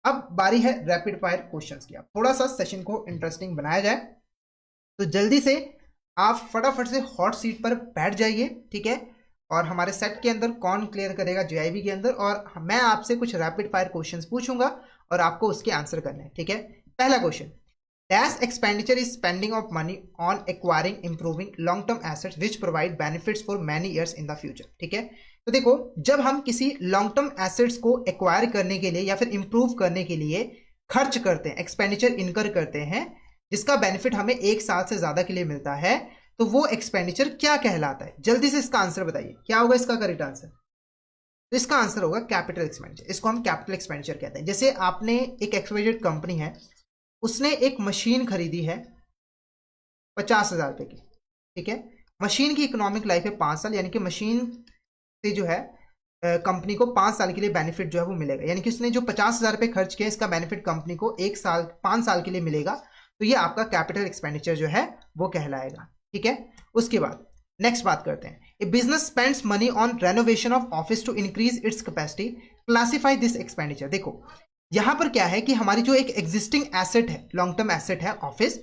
अब बारी है रैपिड फायर क्वेश्चंस की। अब थोड़ा सा सेशन को इंटरेस्टिंग बनाया जाए तो जल्दी से आप फटाफट से हॉट सीट पर बैठ जाइए, ठीक है। और हमारे सेट के अंदर कौन क्लियर करेगा जेआईबी के अंदर, और मैं आपसे कुछ रैपिड फायर क्वेश्चंस पूछूंगा और आपको उसके आंसर करने हैं, ठीक है। पहला question, dash expenditure is spending of money on acquiring improving long term assets which provide benefits for many years in the future, ठीक है। तो देखो, जब हम किसी लॉन्ग टर्म एसेट्स को एक्वायर करने के लिए या फिर इंप्रूव करने के लिए खर्च करते हैं, एक्सपेंडिचर इनकर करते हैं, जिसका बेनिफिट हमें 1 साल से ज्यादा के लिए मिलता है, तो वो एक्सपेंडिचर क्या कहलाता है? जल्दी से इसका आंसर बताइए, क्या होगा इसका करेक्ट आंसर? तो इसका आंसर होगा कैपिटल एक्सपेंडिचर। इसको हम कैपिटल एक्सपेंडिचर कहते हैं। जैसे आपने एक एक्सवाइजेड कंपनी है, उसने एक मशीन खरीदी है 50,000 रुपए की, ठीक है। मशीन की इकोनॉमिक लाइफ है 5 साल, यानी कि मशीन से जो है कंपनी को 5 साल के लिए बेनिफिट जो है वो मिलेगा। यानी कि उसने जो 50,000 रुपए खर्च किया, इसका बेनिफिट कंपनी को 5 साल के लिए मिलेगा। तो ये आपका कैपिटल एक्सपेंडिचर जो है वो कहलाएगा, ठीक है। उसके बाद नेक्स्ट बात करते हैं, a business spends money on renovation of office to increase its capacity, classify this expenditure. देखो यहां पर क्या है कि हमारी जो एक एग्जिस्टिंग एसेट है, लॉन्ग टर्म एसेट है ऑफिस,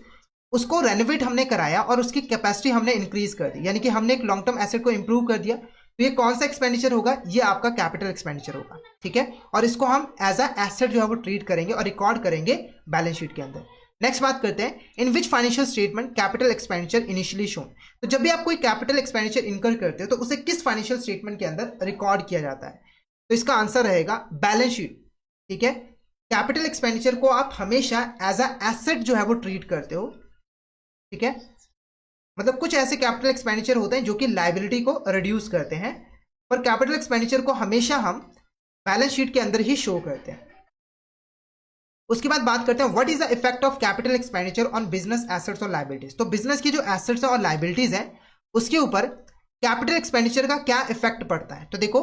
उसको रेनोवेट हमने कराया और उसकी कैपेसिटी हमने इंक्रीज कर दी, यानी कि हमने एक लॉन्ग टर्म एसेट को इंप्रूव कर दिया। तो ये कौन सा एक्सपेंडिचर होगा? ये आपका कैपिटल एक्सपेंडिचर होगा, ठीक है। और इसको हम एज अ एसेट जो है वो ट्रीट करेंगे और रिकॉर्ड करेंगे बैलेंस शीट के अंदर। नेक्स्ट बात करते हैं, in which financial statement capital expenditure initially shown. तो जब भी आप कोई कैपिटल एक्सपेंडिचर इनकर करते हो तो उसे किस फाइनेंशियल स्टेटमेंट के अंदर रिकॉर्ड किया जाता है? तो इसका आंसर रहेगा बैलेंस शीट, ठीक है। कैपिटल एक्सपेंडिचर को आप हमेशा एज अ एसेट जो है वो ट्रीट करते हो, ठीक है। मतलब कुछ ऐसे कैपिटल एक्सपेंडिचर होते हैं जो कि लायबिलिटी को रिड्यूस करते हैं, पर कैपिटल एक्सपेंडिचर को हमेशा हम बैलेंस शीट के अंदर ही शो करते हैं। उसके बाद बात करते हैं, what is the effect of capital expenditure on business assets और लायबिलिटीज। तो बिजनेस की जो एसेट्स और लायबिलिटीज है उसके ऊपर कैपिटल एक्सपेंडिचर का क्या इफेक्ट पड़ता है? तो देखो,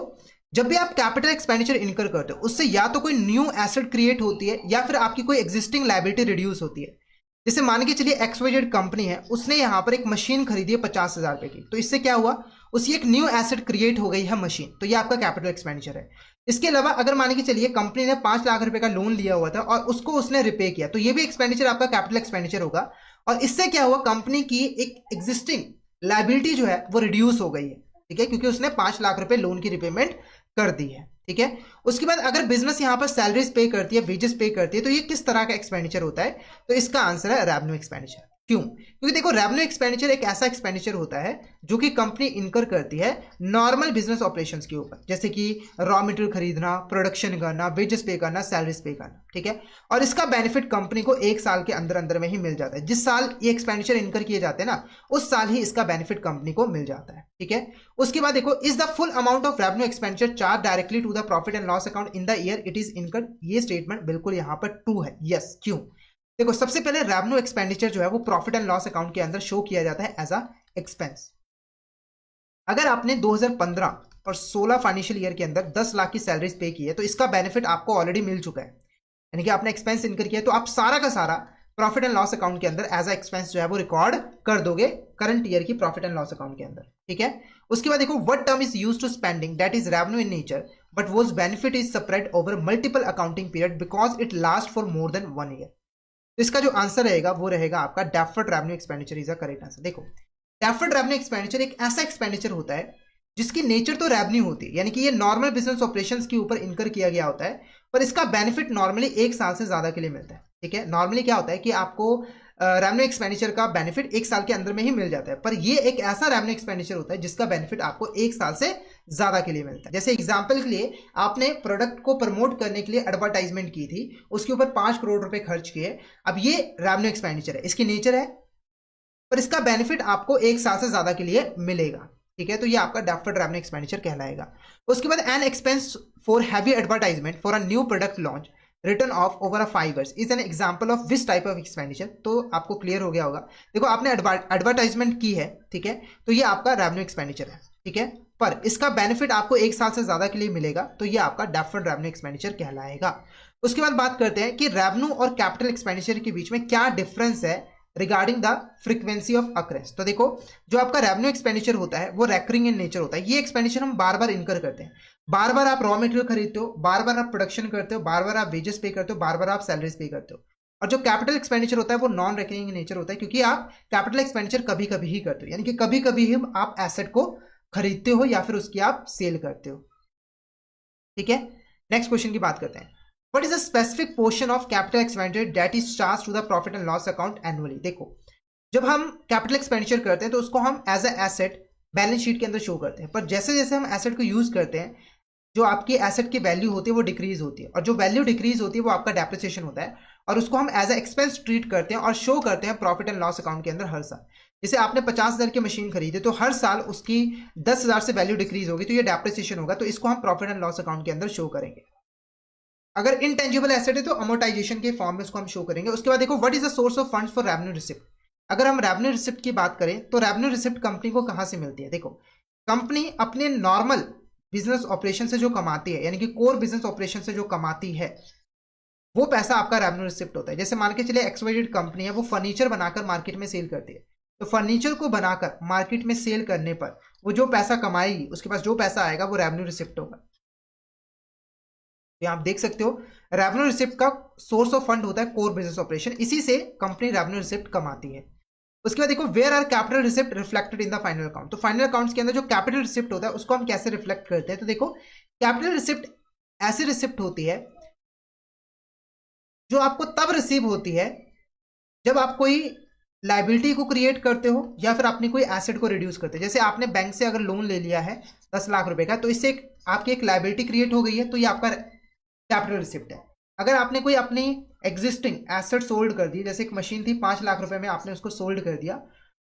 जब भी आप कैपिटल एक्सपेंडिचर इनकर करते हो उससे या तो कोई न्यू एसेट क्रिएट होती है या फिर आपकी कोई एग्जिस्टिंग लायबिलिटी रिड्यूस होती है। जैसे मान के चलिए एक्सवाइजेड कंपनी है, उसने यहां पर एक मशीन खरीदी है 50,000 रुपए की, तो इससे क्या हुआ? उसकी एक न्यू एसेट क्रिएट हो गई है मशीन, तो ये आपका कैपिटल एक्सपेंडिचर है। इसके अलावा अगर मान के चलिए कंपनी ने 5 लाख रुपए का लोन लिया हुआ था और उसको उसने रिपे किया, तो ये भी एक्सपेंडिचर आपका कैपिटल एक्सपेंडिचर होगा। और इससे क्या हुआ? कंपनी की एक एग्जिस्टिंग लायबिलिटी जो है वो रिड्यूस हो गई है, ठीक है, क्योंकि उसने 5 लाख रुपए लोन की रिपेमेंट कर दी है, ठीक है। उसके बाद अगर बिजनेस यहां पर सैलरीज पे करती है, वेजेस पे करती है, तो ये किस तरह का एक्सपेंडिचर होता है? तो इसका आंसर है रेवेन्यू एक्सपेंडिचर। क्यों? क्योंकि देखो, रेवेन्यू एक्सपेंडिचर एक ऐसा एक्सपेंडिचर होता है जो कि कंपनी इनकर करती है नॉर्मल बिजनेस ऑपरेशंस के ऊपर, जैसे कि रॉ मटेरियल खरीदना, प्रोडक्शन करना, वेजेस पे करना, सैलरीज पे करना, ठीक है। और इसका बेनिफिट कंपनी को 1 साल के अंदर अंदर में ही मिल जाता है। जिस साल ये एक्सपेंडिचर इनकर किए जाते हैं ना, उस साल ही इसका बेनिफिट कंपनी को मिल जाता है, ठीक है। उसके बाद देखो, is the full amount of revenue expenditure charge directly to the profit and loss account in the year it is incurred. ये स्टेटमेंट बिल्कुल यहां पर ट्रू है, यस। क्यों? देखो, सबसे पहले रेवेन्यू एक्सपेंडिचर जो है वो प्रॉफिट एंड लॉस अकाउंट के अंदर शो किया जाता है एज अ एक्सपेंस। अगर आपने 2015 और 16 फाइनेंशियल ईयर के अंदर 10 लाख की सैलरीज पे की है, तो इसका बेनिफिट आपको ऑलरेडी मिल चुका है, यानी कि आपने एक्सपेंस इनकर किया, तो आप सारा का सारा प्रॉफिट एंड लॉस अकाउंट के अंदर एज अ एक्सपेंस जो है वो रिकॉर्ड कर दोगे करंट ईयर की प्रॉफिट एंड लॉस अकाउंट के अंदर, ठीक है। उसके बाद देखो, what term is used to spending that is revenue in nature but whose benefit is spread over multiple accounting period because it last for more than 1 year. तो इसका जो आंसर रहेगा वो रहेगा आपका deferred revenue expenditure is the correct answer. देखो, deferred revenue expenditure एक ऐसा एक्सपेंडिचर होता है जिसकी नेचर तो रेवेन्यू होती है, यानी कि ये नॉर्मल बिजनेस ऑपरेशंस के ऊपर इनकर किया गया होता है, पर इसका बेनिफिट नॉर्मली 1 साल से ज्यादा के लिए मिलता है, ठीक है। नॉर्मली क्या होता है कि आपको रेवेन्यू एक्सपेंडिचर का बेनिफिट 1 साल के अंदर में ही मिल जाता है, पर ये एक ऐसा रेवेन्यू एक्सपेंडिचर होता है जिसका बेनिफिट आपको 1 साल से ज्यादा के लिए मिलता है। जैसे एग्जांपल के लिए, आपने प्रोडक्ट को प्रमोट करने के लिए एडवर्टाइजमेंट की थी, उसके ऊपर 5 करोड़ रुपए खर्च किए। अब ये रेवेन्यू एक्सपेंडिचर है, इसकी नेचर है, पर इसका बेनिफिट आपको 1 साल से ज्यादा के लिए मिलेगा, ठीक है। तो ये आपका डेफर्ड रेवेन्यू एक्सपेंडिचर कहलाएगा। उसके बाद an expense for heavy advertisement for a new product launch return of over 5 years is an example of which type of expenditure. तो आपको क्लियर हो गया होगा। देखो, आपने एडवर्टाइजमेंट की है, ठीक है, तो ये आपका रेवेन्यू एक्सपेंडिचर है, ठीक है, पर इसका बेनिफिट आपको 1 साल से ज्यादा के लिए मिलेगा, तो ये आपका डेफर्ड रेवेन्यू एक्सपेंडिचर कहलाएगा। उसके बाद बात करते हैं कि रेवेन्यू और कैपिटल एक्सपेंडिचर के बीच में क्या डिफरेंस है regarding the frequency of occurrence. तो देखो, जो आपका रेवेन्यू एक्सपेंडिचर होता है वो रेकरिंग इन नेचर होता है। ये एक्सपेंडिचर हम बार बार इनकर करते हैं। बार बार आप रॉ मटेरियल खरीदते हो, बार बार आप प्रोडक्शन करते हो, बार बार आप वेजेस पे करते हो, बार बार आप सैलरीज पे करते हो। और जो कैपिटल एक्सपेंडिचर होता है वो नॉन रेकरिंग इन नेचर होता है, क्योंकि आप कैपिटल एक्सपेंडिचर कभी कभी ही करते हो, यानी कि कभी कभी ही आप एसेट को खरीदते हो या फिर उसकी आप सेल करते हो। ठीक है, नेक्स्ट क्वेश्चन की बात करते हैं। What is a specific portion of capital expenditure that is charged to the profit and loss account annually? देखो, जब हम कैपिटल एक्सपेंडिचर करते हैं तो उसको हम as a asset balance sheet के अंदर शो करते हैं, पर जैसे जैसे हम एसेट को यूज करते हैं, जो आपकी एसेट की वैल्यू होती है वो डिक्रीज होती है, और जो वैल्यू डिक्रीज होती है वो आपका डेप्रिसिएशन होता है, और उसको हम एज ए एक्सपेंस ट्रीट करते हैं और शो करते हैं प्रॉफिट एंड लॉस अकाउंट के अंदर हर साल। जैसे आपने 50,000 की मशीन खरीदी तो हर साल उसकी 10,000 से वैल्यू डिक्रीज होगी, तो ये डेप्रिसिएशन होगा, तो इसको हम प्रॉफिट एंड लॉस अकाउंट के अंदर शो करेंगे। अगर इनटेंजिबल एसेट है तो अमोर्टाइजेशन के फॉर्म में उसको हम शो करेंगे। उसके बाद देखो, what is the source of funds for revenue receipt. अगर हम रेवेन्यू रिसिप्ट की बात करें तो रेवेन्यू रिसिप्ट कंपनी को कहां से मिलती है? देखो, कंपनी अपने नॉर्मल बिजनेस ऑपरेशन से जो कमाती है, यानी कि कोर बिजनेस ऑपरेशन से जो कमाती है, वो पैसा आपका रेवेन्यू रिसिप्ट होता है। जैसे मान के चलिए एक्सवाइजेड कंपनी है, वो फर्नीचर बनाकर मार्केट में सेल करती है, तो फर्नीचर को बनाकर मार्केट में सेल करने पर वो जो पैसा कमाएगी, उसके पास जो पैसा आएगा वो रेवेन्यू रिसिप्ट होगा। आप देख सकते हो, रेवेन्यू रिसिप्ट का सोर्स ऑफ फंड होता है कोर बिजनेस ऑपरेशन, इसी से कंपनी रेवेन्यू रिसिप्ट कमाती है। उसके बाद देखो, where are capital receipt reflected in the final account. तो फाइनल अकाउंट्स के अंदर जो कैपिटल रिसिप्ट होता है उसको हम कैसे रिफ्लेक्ट करते हैं? तो देखो, कैपिटल रिसिप्ट ऐसी रिसिप्ट होती है जो आपको तब रिसीव होती है जब आप कोई लाइबिलिटी को क्रिएट करते हो या फिर अपनी कोई एसेट को रिड्यूस करते हो। जैसे आपने बैंक से अगर लोन ले लिया है 10 लाख रुपए का, तो इससे आपकी एक लाइबिलिटी क्रिएट हो गई है, तो ये आपका कैपिटल रिसिप्ट है। अगर आपने कोई अपनी एग्जिस्टिंग एसेट सोल्ड कर दी, जैसे एक मशीन थी 5 लाख रुपए में, आपने उसको सोल्ड कर दिया,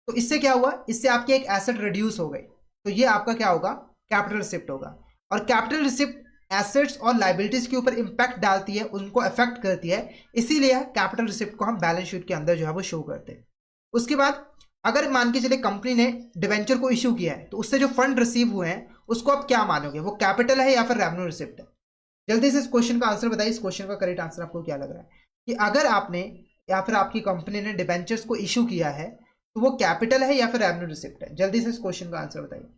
तो इससे क्या हुआ? इससे आपकी एक एसेट रिड्यूस हो गई, तो ये आपका क्या होगा? कैपिटल रिसिप्ट होगा। और कैपिटल रिसिप्ट एसेट्स और लाइबिलिटीज के ऊपर इंपैक्ट डालती है, उनको अफेक्ट करती है, इसीलिए कैपिटल रिसिप्ट को हम बैलेंस शीट के अंदर जो है वो शो करते हैं। उसके बाद अगर मान के चले कंपनी ने डिवेंचर को इश्यू किया है, तो उससे जो फंड रिसीव हुए हैं उसको आप क्या मानोगे? वो कैपिटल है या फिर रेवेन्यू रिसिप्ट है? जल्दी से इस क्वेश्चन का आंसर बताइए। इस क्वेश्चन का करेक्ट आंसर आपको क्या लग रहा है कि अगर आपने या फिर आपकी कंपनी ने डिबेंचर्स को इशू किया है तो वो कैपिटल है या फिर रेवेन्यू रिसिप्ट है? जल्दी से इस क्वेश्चन का आंसर बताइए।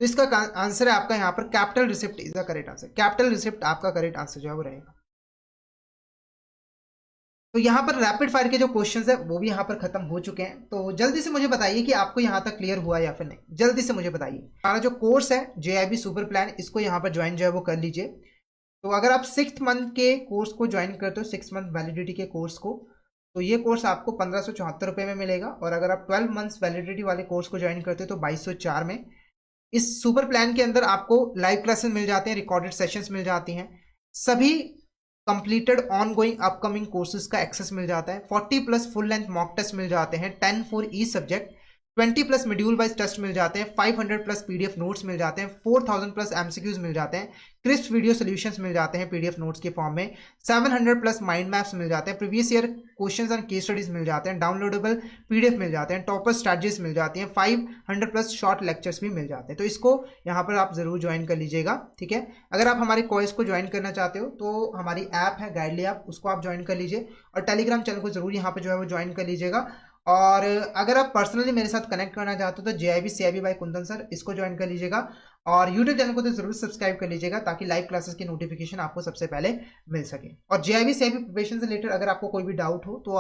तो इसका आंसर है आपका यहाँ पर capital receipt is the correct answer. Capital receipt आपका करेक्ट आंसर जो है वो रहेगा। तो यहाँ पर रैपिड फायर के जो क्वेश्चंस है वो भी यहाँ पर खत्म हो चुके हैं। तो जल्दी से मुझे बताइए कि आपको यहाँ तक क्लियर हुआ या फिर नहीं। जल्दी से मुझे बताइए। हमारा जो कोर्स है JIB सुपर प्लान, इसको यहाँ पर ज्वाइन जो है वो कर लीजिए। तो अगर आप 6th मंथ के कोर्स को ज्वाइन करते हो, 6 मंथ वैलिडिटी के कोर्स को, तो ये कोर्स आपको 1574 रुपये में मिलेगा। और अगर आप 12 मंथ्स वैलिडिटी वाले कोर्स को ज्वाइन करते हो तो 2204 में। इस सुपर प्लान के अंदर आपको लाइव क्लासेस मिल जाते हैं, रिकॉर्डेड सेशंस मिल जाती हैं, सभी कंप्लीटेड ऑनगोइंग अपकमिंग कोर्सेज का एक्सेस मिल जाता है, 40+ फुल लेंथ मॉक टेस्ट मिल जाते हैं, 10 for each subject, 20+ module wise test मिल जाते हैं, 500+ PDF नोट्स मिल जाते हैं, 4000+ MCQs मिल जाते हैं, क्रिस्प वीडियो सॉल्यूशंस मिल जाते हैं PDF नोट्स के फॉर्म में, 700+ माइंड मैप्स मिल जाते हैं, previous year questions and case studies मिल जाते हैं, डाउनलोडेबल PDF मिल जाते हैं, टॉपर स्ट्रैटेजीज मिल जाती हैं, 500+ शॉर्ट लेक्चर्स भी मिल जाते हैं। तो इसको यहाँ पर आप जरूर ज्वाइन कर लीजिएगा, ठीक है। अगर आप हमारे कोर्स को ज्वाइन करना चाहते हो तो हमारी ऐप है गाइडली ऐप, उसको आप ज्वाइन कर लीजिए, और टेलीग्राम चैनल को जरूर यहाँ पर जो है वो ज्वाइन कर लीजिएगा। और अगर आप पर्सनली मेरे साथ कनेक्ट करना चाहते हो तो JIB CIB by Kundan sir, इसको ज्वाइन कर लीजिएगा। और यूट्यूब चैनल को तो जरूर सब्सक्राइब कर लीजिएगा ताकि लाइव क्लासेस की नोटिफिकेशन आपको सबसे पहले मिल सके। और JIB CIB प्रिपरेशन से रिलेटेड अगर आपको कोई भी डाउट हो तो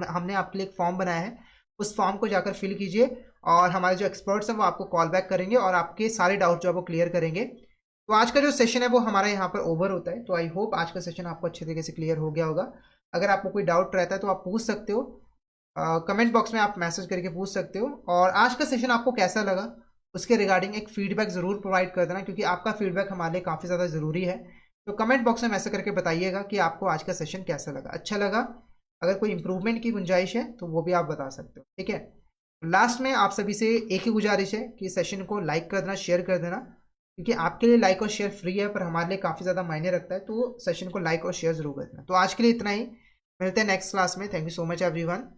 हमने आपके लिए एक फॉर्म बनाया है, उस फॉर्म को जाकर फिल कीजिए, और हमारे जो एक्सपर्ट्स हैं वो आपको कॉल बैक करेंगे और आपके सारे डाउट जो है वो क्लियर करेंगे। तो आज का जो सेशन है वो हमारा यहाँ पर ओवर होता है। तो आई होप आज का सेशन आपको अच्छे तरीके से क्लियर हो गया होगा। अगर आपको कोई डाउट रहता है तो आप पूछ सकते हो, कमेंट बॉक्स में आप मैसेज करके पूछ सकते हो। और आज का सेशन आपको कैसा लगा उसके रिगार्डिंग एक फीडबैक ज़रूर प्रोवाइड कर देना, क्योंकि आपका फीडबैक हमारे लिए काफ़ी ज़्यादा ज़रूरी है। तो कमेंट बॉक्स में मैसेज करके बताइएगा कि आपको आज का सेशन कैसा लगा, अच्छा लगा। अगर कोई इंप्रूवमेंट की गुंजाइश है तो वो भी आप बता सकते हो, ठीक है। लास्ट में आप सभी से एक ही गुजारिश है कि सेशन को लाइक कर देना, शेयर कर देना, क्योंकि आपके लिए लाइक और शेयर फ्री है पर हमारे लिए काफ़ी ज़्यादा मायने रखता है। तो सेशन को लाइक और शेयर जरूर कर देना। तो आज के लिए इतना ही, मिलते हैं नेक्स्ट क्लास में। Thank you so much everyone.